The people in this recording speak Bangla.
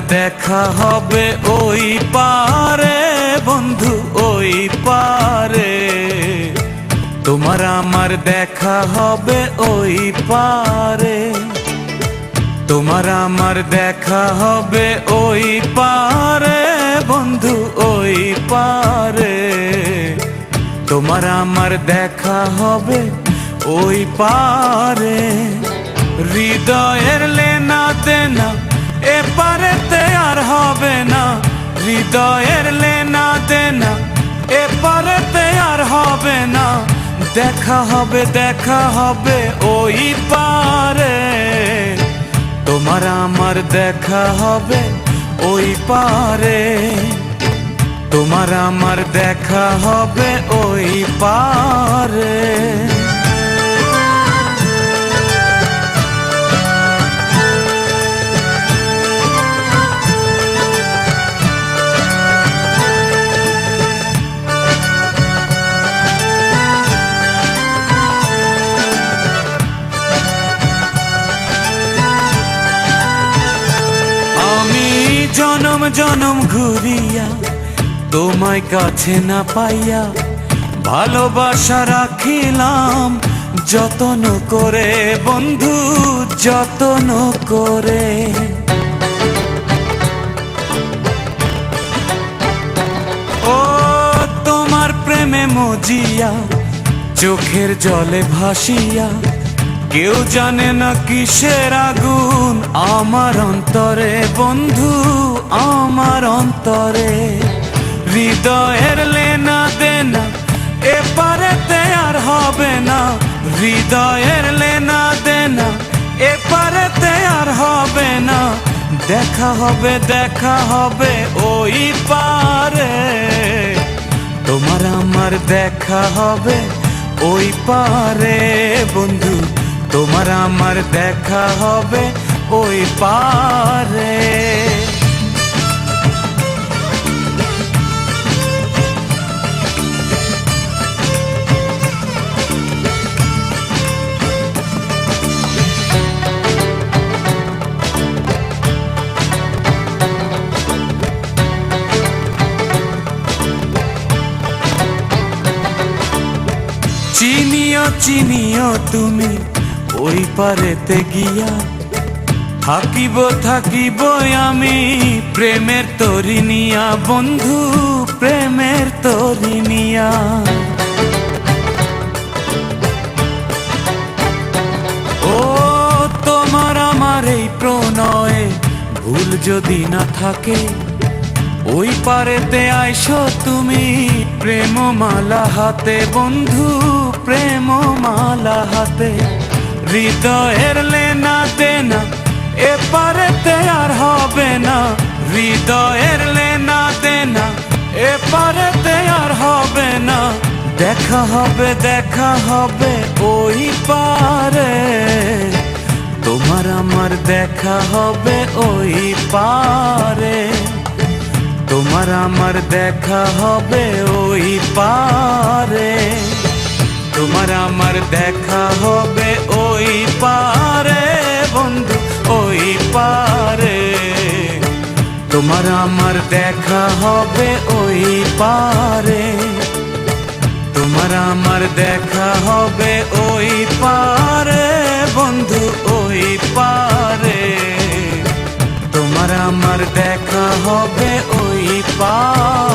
দেখা হবে ওই পারে বন্ধু, ওই পারে। তোমার আমার দেখা হবে ওই পারে। তোমার আমার দেখা হবে ওই পারে বন্ধু, ওই পারে। তোমার আমার দেখা হবে ওই পারে। হৃদয়ের লেনা দেনা এপারেতে আর হবে না। হৃদয়ের লেনা দেনা এপারেতে আর হবে না। দেখা হবে, দেখা হবে ওই পারে। তোমার আমার দেখা হবে ওই পারে। তোমার আমার দেখা হবে ওই পারে। জনম জনম ঘুরিয়া তোমায় কাছে না পাইয়া ভালোবাসা রাখিলাম যতন করে বন্ধু, যতন করে। ও তোমার প্রেমে মজিয়া চোখের জলে ভাসিয়া কেউ জানে না কিসের আগুন আমার অন্তরে বন্ধু, আমার অন্তরে। হৃদয়ের লেনা দেনা এপারেতে আর হবে না। হৃদয়ের লেনা দেনা এপারেতে আর হবে না। দেখা হবে, দেখা হবে ওই পারে। তোমার আমার দেখা হবে ওই পারে বন্ধু। তোমার আমার দেখা হবে ওই পারে। চিনিও চিনিও তুমি ওই পারেতে গিয়া থাকিব, থাকিব আমি প্রেমের তরি নিয়া বন্ধু, প্রেমের তরি নিয়া। ও তোমার আমার এই প্রণয়ে ভুল যদি না থাকে ওই পারেতে আইসো তুমি প্রেমমালা হাতে বন্ধু, প্রেমমালা হাতে। হৃদয়ের লেনা দেনা এপারেতে আর হবে না। হৃদয়ের লেনা দেনা এপারেতে আর হবে না। দেখা হবে, দেখা হবে ওই পারে। তোমার আমার দেখা হবে ওই পারে। তোমার আমার দেখা হবে ওই পারে। তোমার আমার দেখা হবে ওই পারে বন্ধু, ওই পারে। তোমার আমার দেখা হবে ওই পারে। তোমার আমার দেখা হবে ওই পারে বন্ধু, ওই পারে। তোমার আমার দেখা হবে ওই পারে।